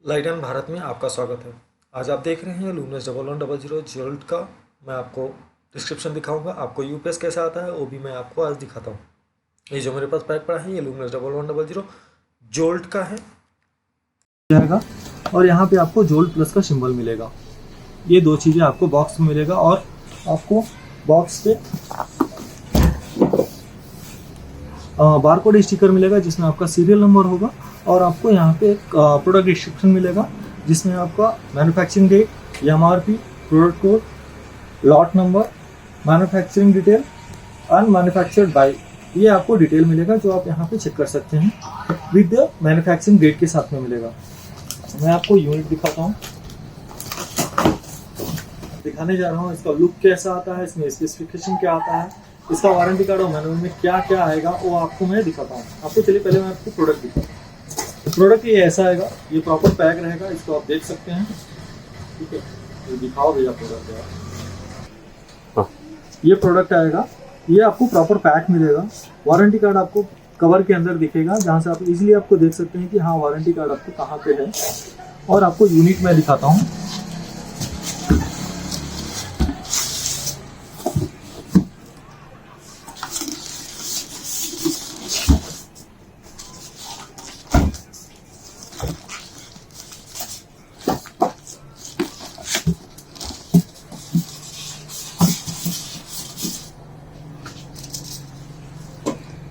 Light and Bharat में आपका स्वागत है। आज आप देख रहे हैं लूमिनस 1100 जोल्ट का। मैं आपको डिस्क्रिप्शन दिखाऊंगा, आपको यूपीएस कैसा आता है वो भी मैं आपको आज दिखाता हूँ। ये जो मेरे पास पैक पड़ा है ये लूमिनस 1100 जोल्ट का है जाएगा और यहाँ पे आपको जोल्ट प्लस का सिंबल मिलेगा। ये दो चीज़ें आपको बॉक्स में मिलेगा और आपको बॉक्स पे बारकोड स्टिकर मिलेगा जिसमें आपका सीरियल नंबर होगा और आपको यहाँ पे एक प्रोडक्ट डिस्क्रिप्शन मिलेगा जिसमें आपका manufacturing date, MRP, product code, lot number, manufacturing detail, and manufactured by, ये आपको डिटेल मिलेगा जो आप यहाँ पे चेक कर सकते हैं विद द मैन्युफैक्चरिंग डेट के साथ में मिलेगा। मैं आपको यूनिट दिखाता हूँ, दिखाने जा रहा हूँ इसका लुक कैसा आता है, इसमें स्पेसिफिकेशन क्या आता है, इसका वारंटी कार्ड और मैनुअल में क्या क्या आएगा वो आपको मैं दिखाता हूँ। आपको चलिए पहले मैं आपको प्रोडक्ट दिखाता हूँ। प्रोडक्ट ये ऐसा आएगा, ये प्रॉपर पैक रहेगा, इसको आप देख सकते हैं। ठीक है, ये दिखाओ भैया प्रोडक्ट यार। ये प्रोडक्ट आएगा, ये आपको प्रॉपर पैक मिलेगा। वारंटी कार्ड आपको कवर के अंदर दिखेगा जहाँ से आप इजीली आपको देख सकते हैं कि हाँ वारंटी कार्ड आपको कहाँ पे है। और आपको यूनिट में दिखाता हूँ।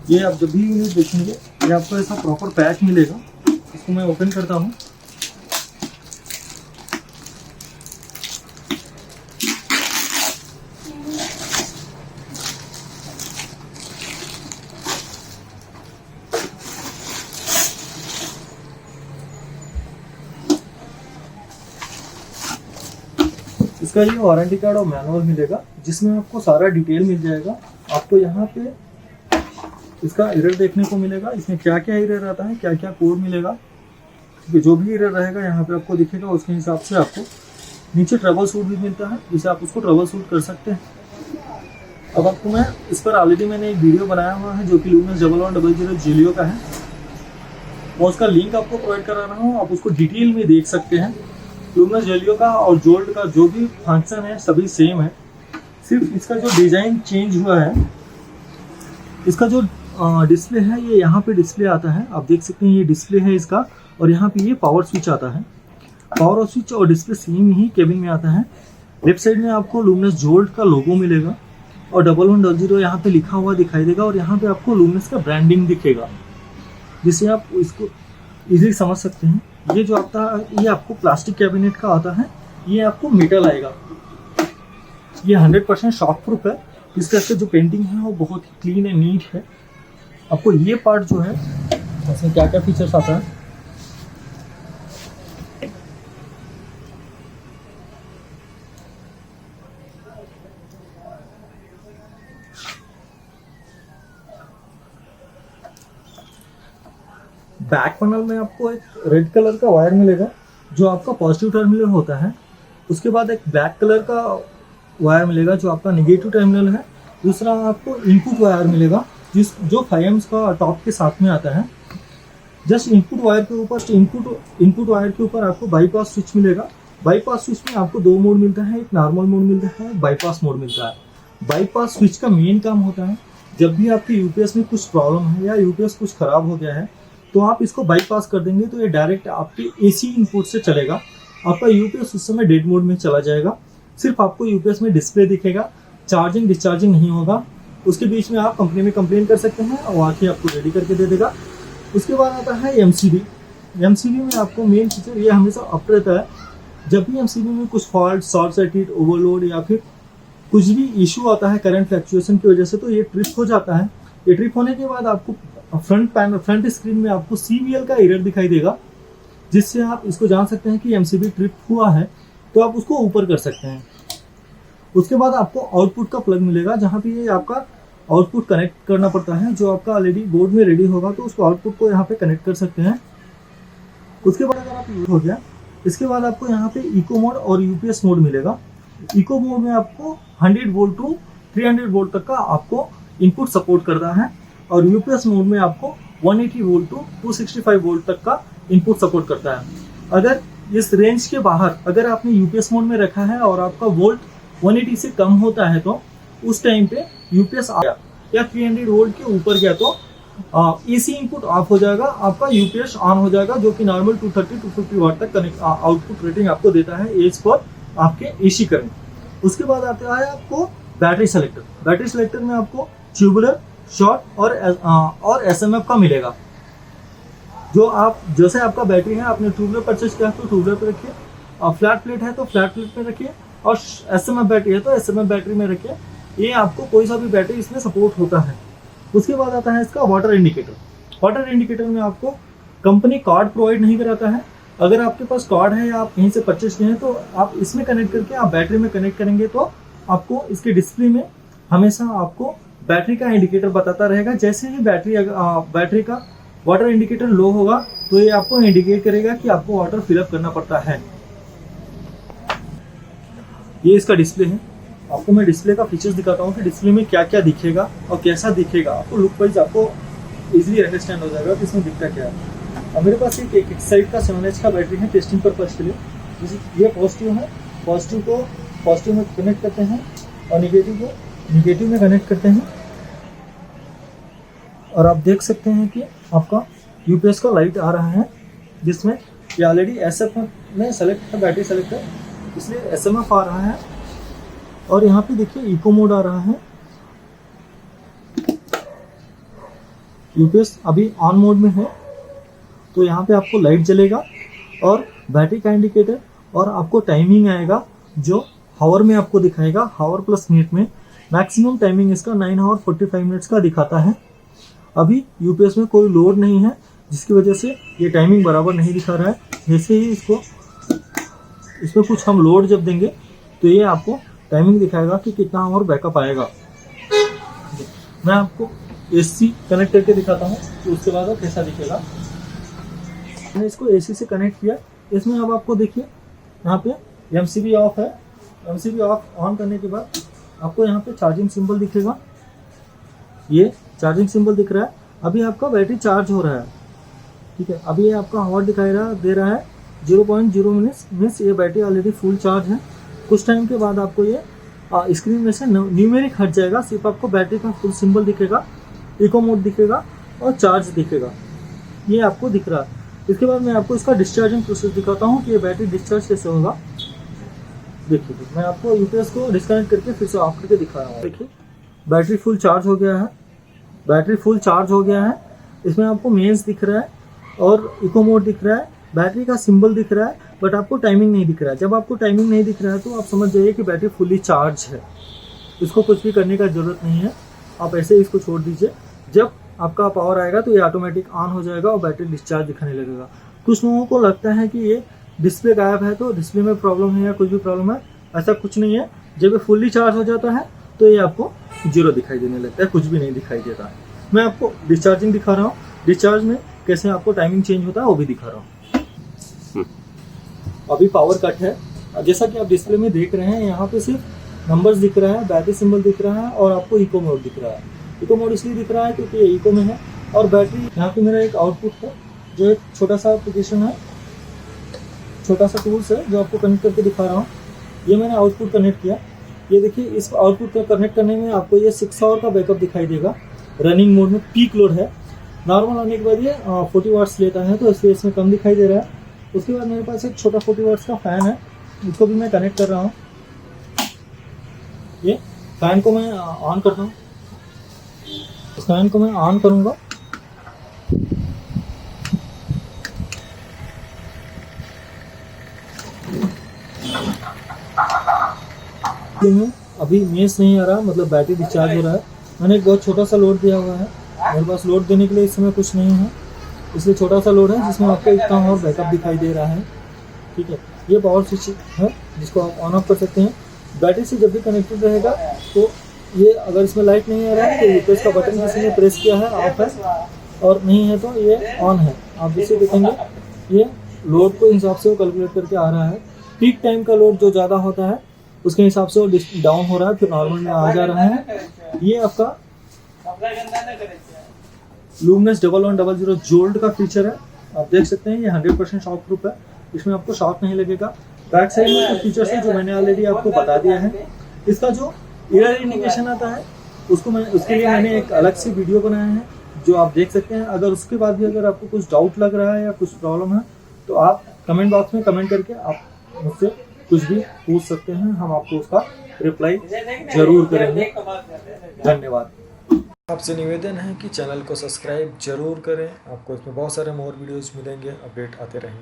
ये आप जब भी यूनिट देखेंगे ये आपको ऐसा प्रॉपर पैक मिलेगा। इसको मैं ओपन करता हूँ। इसका ये वारंटी कार्ड और मैनुअल मिलेगा जिसमें आपको सारा डिटेल मिल जाएगा। आपको यहाँ पे इसका एरर देखने को मिलेगा, इसमें क्या क्या एरर आता है, क्या क्या कोड मिलेगा। जो भी एरर रहेगा यहाँ पे आपको दिखेगा, उसके हिसाब से आपको नीचे ट्रबल शूट भी मिलता है, जिसे आप उसको ट्रबल शूट कर सकते हैं। अब आपको मैं इस पर ऑलरेडी मैंने एक वीडियो बनाया हुआ है जो कि लूमिनस 1100 जेलियो का है, और उसका लिंक आपको प्रोवाइड करा रहा हूँ, आप उसको डिटेल में देख सकते हैं। लूमिनस जेलियो का और जोल्ट का जो भी फंक्शन है सभी सेम है, सिर्फ इसका जो डिज़ाइन चेंज हुआ है। इसका जो डिस्प्ले है ये यहाँ पे डिस्प्ले आता है, आप देख सकते हैं ये डिस्प्ले है इसका, और यहाँ पे ये पावर स्विच आता है। पावर स्विच और डिस्प्ले सेम ही केबिन में आता है। लेफ्ट साइड में आपको लूमिनस जोल्ट का लोगो मिलेगा और 1100 यहाँ पे लिखा हुआ दिखाई देगा, और यहाँ पे आपको लूमिनस का ब्रांडिंग दिखेगा जिससे आप इसको इजीली समझ सकते हैं। ये जो आता है ये आपको प्लास्टिक कैबिनेट का आता है, ये आपको मेटल आएगा। ये 100% शॉक प्रूफ है। इसका जो पेंटिंग है वो बहुत ही क्लीन एंड नीट है। आपको ये पार्ट जो है इसमें क्या क्या फीचर्स आता है, बैक पैनल में आपको एक रेड कलर का वायर मिलेगा जो आपका पॉजिटिव टर्मिनल होता है। उसके बाद एक ब्लैक कलर का वायर मिलेगा जो आपका नेगेटिव टर्मिनल है। दूसरा आपको इनपुट वायर मिलेगा जो 5 एम्स का टॉप के साथ में आता है। जस्ट इनपुट वायर के ऊपर इनपुट वायर के ऊपर आपको बाईपास स्विच मिलेगा। बाईपास स्विच में आपको दो मोड मिलता है, एक नॉर्मल मोड मिलता है, बाईपास मोड मिलता है। बाईपास स्विच का मेन काम होता है जब भी आपके यूपीएस में कुछ प्रॉब्लम है या यूपीएस कुछ खराब हो गया है तो आप इसको बाईपास कर देंगे तो ये डायरेक्ट आपके एसी इनपुट से चलेगा। आपका यूपीएस उस समय डेड मोड में चला जाएगा। सिर्फ आपको यूपीएस में डिस्प्ले दिखेगा, चार्जिंग डिस्चार्जिंग नहीं होगा। उसके बीच में आप कंपनी में कंप्लेन कर सकते हैं और आके आपको रेडी करके दे देगा। उसके बाद आता है एमसीबी। एमसीबी में आपको मेन फीचर ये हमेशा अप रहता है। जब भी एमसीबी में कुछ फॉल्ट, शॉर्ट सर्किट, ओवरलोड या फिर कुछ भी इशू आता है करंट फ्लक्चुएशन की वजह से तो ये ट्रिप हो जाता है। ये ट्रिप होने के बाद आपको फ्रंट स्क्रीन में आपको सीवीएल का एरर दिखाई देगा, जिससे आप इसको जान सकते हैं कि एमसीबी ट्रिप हुआ है, तो आप उसको ऊपर कर सकते हैं। उसके बाद आपको आउटपुट का प्लग मिलेगा जहाँ पे ये आपका आउटपुट कनेक्ट करना पड़ता है, जो आपका ऑलरेडी बोर्ड में रेडी होगा तो उसको आउटपुट को यहाँ पे कनेक्ट कर सकते हैं। उसके बाद अगर आप यूज हो गया, इसके बाद आपको यहाँ पे इको मोड और यूपीएस मोड मिलेगा। इको मोड में आपको 100 वोल्ट टू 300 वोल्ट तक का आपको इनपुट सपोर्ट करता है, और यूपीएस मोड में आपको 180 वोल्ट टू 265 वोल्ट तक का इनपुट सपोर्ट करता है। अगर इस रेंज के बाहर अगर आपने यूपीएस मोड में रखा है और आपका वोल्ट 180 से कम होता है तो उस टाइम पे यूपीएस आया या 300 वोल्ट के ऊपर गया तो एसी इनपुट ऑफ हो जाएगा, आपका यूपीएस ऑन हो जाएगा, जो कि नॉर्मल 230-250 वाट तक कनेक्ट आउटपुट रेटिंग आपको देता है एज पर आपके एसी करंट। उसके बाद आता है आपको बैटरी सेलेक्टर। बैटरी सेलेक्टर में आपको ट्यूबुलर, शॉर्ट और एसएमएफ का मिलेगा। जो आप जैसे आपका बैटरी है, आपने ट्यूबुलर परचेज किया तो ट्यूबुलर पे रखिए, और फ्लैट प्लेट है तो फ्लैट प्लेट पे रखिए, और एसएमएफ बैटरी है तो एसएमएफ बैटरी में रखिए। ये आपको कोई सा भी बैटरी इसमें सपोर्ट होता है। उसके बाद आता है इसका वाटर इंडिकेटर। वाटर इंडिकेटर में आपको कंपनी कार्ड प्रोवाइड नहीं कराता है। अगर आपके पास कार्ड है या आप कहीं से परचेज किए हैं तो आप इसमें कनेक्ट करके आप बैटरी में कनेक्ट करेंगे तो आपको इसके डिस्प्ले में हमेशा आपको बैटरी का इंडिकेटर बताता रहेगा। जैसे ही बैटरी का वाटर इंडिकेटर लो होगा तो ये आपको इंडिकेट करेगा कि आपको वाटर फिलअप करना पड़ता है। ये इसका डिस्प्ले है। आपको मैं डिस्प्ले का फीचर्स दिखाता हूँ कि डिस्प्ले में क्या क्या दिखेगा और कैसा दिखेगा। आपको लुक वाइज आपको इजीली अंडरस्टैंड हो जाएगा कि इसमें दिखता क्या है। अब मेरे पास एक साइड का 7H का बैटरी है टेस्टिंग पर्पज के लिए। ये पॉजिटिव है, पॉजिटिव को पॉजिटिव में कनेक्ट करते हैं और निगेटिव को निगेटिव में कनेक्ट करते हैं। और आप देख सकते हैं कि आपका यूपीएस का लाइट आ रहा है, जिसमें ये ऑलरेडी एसएफ में सेलेक्ट है बैटरी सेलेक्ट है, इसलिए एसएमएफ आ रहा है। और यहाँ पे देखिए इको मोड आ रहा है। यूपीएस अभी ऑन मोड में है तो यहाँ पे आपको लाइट जलेगा और बैटरी का इंडिकेटर, और आपको टाइमिंग आएगा जो हावर में आपको दिखाएगा, हावर प्लस मिनट में। मैक्सिमम टाइमिंग इसका 9 आवर 45 मिनट्स का दिखाता है। अभी यूपीएस में कोई लोड नहीं है, जिसकी वजह से ये टाइमिंग बराबर नहीं दिखा रहा है। जैसे ही इसमें कुछ हम लोड जब देंगे तो ये आपको टाइमिंग दिखाएगा कि कितना आवर बैकअप आएगा। मैं आपको एसी कनेक्ट करके दिखाता हूँ कि उसके बाद वो कैसा दिखेगा। मैंने इसको एसी से कनेक्ट किया। इसमें अब आपको देखिए यहाँ पे एमसीबी ऑफ है। एमसीबी ऑफ ऑन करने के बाद आपको यहाँ पे चार्जिंग सिंबल दिखेगा। ये चार्जिंग सिंबल दिख रहा है। अभी आपका बैटरी चार्ज हो रहा है, ठीक है। अभी ये आपका हॉट दे रहा है 0.0 मिनट्स, मीन्स ये बैटरी ऑलरेडी फुल चार्ज है। कुछ टाइम के बाद आपको ये स्क्रीन में से न्यूमेरिक हट जाएगा, सिर्फ आपको बैटरी का फुल सिंबल दिखेगा, इको मोड दिखेगा और चार्ज दिखेगा। ये आपको दिख रहा है। इसके बाद मैं आपको इसका डिस्चार्जिंग प्रोसेस दिखाता हूँ कि ये बैटरी डिस्चार्ज कैसे होगा। देखिए मैं आपको यूपीएस को डिस्कनेक्ट करके फिर से ऑफ करके दिखा रहा हूँ। देखिए बैटरी फुल चार्ज हो गया है। बैटरी फुल चार्ज हो गया है। इसमें आपको मेन्स दिख रहा है और इको मोड दिख रहा है, बैटरी का सिंबल दिख रहा है, बट आपको टाइमिंग नहीं दिख रहा है। जब आपको टाइमिंग नहीं दिख रहा है तो आप समझ जाइए कि बैटरी फुली चार्ज है। इसको कुछ भी करने का ज़रूरत नहीं है, आप ऐसे ही इसको छोड़ दीजिए। जब आपका पावर आएगा तो ये ऑटोमेटिक ऑन हो जाएगा और बैटरी डिस्चार्ज दिखाने लगेगा। कुछ लोगों को लगता है कि ये डिस्प्ले गायब है तो डिस्प्ले में प्रॉब्लम है या कुछ भी प्रॉब्लम है, ऐसा कुछ नहीं है। जब ये फुल्ली चार्ज हो जाता है तो ये आपको 0 दिखाई देने लगता है, कुछ भी नहीं दिखाई देता है। मैं आपको डिस्चार्जिंग दिखा रहा हूँ, डिस्चार्ज में कैसे आपको टाइमिंग चेंज होता है वो भी दिखा रहा हूँ। अभी पावर कट है, जैसा कि आप डिस्प्ले में देख रहे हैं, यहाँ पे सिर्फ नंबर्स दिख रहा है, बैटरी सिंबल दिख रहा है और आपको इको मोड दिख रहा है। इको मोड इसलिए दिख रहा है क्योंकि ये इको में है। और बैटरी यहाँ पे मेरा एक आउटपुट है, जो एक छोटा सा एप्लीकेशन है, छोटा सा टूल्स है जो आपको कनेक्ट करके दिखा रहा हूँ। ये मैंने आउटपुट कनेक्ट किया। ये देखिए इस आउटपुट को कनेक्ट करने में आपको ये 6 आवर का बैकअप दिखाई देगा। रनिंग मोड में पीक लोड है। नॉर्मल आने के बाद ये 40 वाट्स लेता है तो इसलिए इसमें कम दिखाई दे रहा है। उसके बाद मेरे पास एक छोटा 40 वाट्स का फैन है, इसको भी मैं कनेक्ट कर रहा हूँ। ये फैन को मैं ऑन करता हूँ। इस फैन को मैं ऑन करूँगा। अभी मेस नहीं आ रहा, मतलब बैटरी डिस्चार्ज हो रहा है। मैंने एक बहुत छोटा सा लोड दिया हुआ है, मेरे पास लोड देने के लिए इस समय कुछ नहीं है, इसलिए छोटा सा लोड है जिसमें आपको इतना और बैकअप दिखाई दे रहा है, ठीक है। ये पावर स्विच है जिसको आप ऑन ऑफ कर सकते हैं। बैटरी से जब भी कनेक्टेड रहेगा तो ये अगर इसमें लाइट नहीं आ रहा है तो यूपीएस का बटन किसी ने प्रेस किया है ऑफ है, और नहीं है तो ये ऑन है। आप जैसे देखेंगे ये लोड को हिसाब से वो कैलकुलेट करके आ रहा है। पीक टाइम का लोड जो ज़्यादा होता है उसके हिसाब से वो डाउन हो रहा है, फिर नॉर्मल में आ जा रहा है। ये आपका लुमिनस 1100 जोल्ट का फीचर है। आप देख सकते हैं ये 100% शॉक प्रूफ है। इसमें आपको शॉक नहीं लगेगा। बैक साइड में कुछ फीचर्स हैं जो मैंने ऑलरेडी आपको बता दिया है। इसका जो एरर इंडिकेशन आता है उसके लिए मैंने एक अलग से वीडियो बनाया है जो आप देख सकते हैं। अगर उसके बाद भी अगर आपको कुछ डाउट लग रहा है या कुछ प्रॉब्लम है तो आप कमेंट बॉक्स में कमेंट करके आप मुझसे कुछ भी पूछ सकते हैं, हम आपको उसका रिप्लाई जरूर करेंगे। धन्यवाद। आपसे निवेदन है कि चैनल को सब्सक्राइब जरूर करें, आपको इसमें बहुत सारे मोर वीडियोस मिलेंगे, अपडेट आते रहेंगे।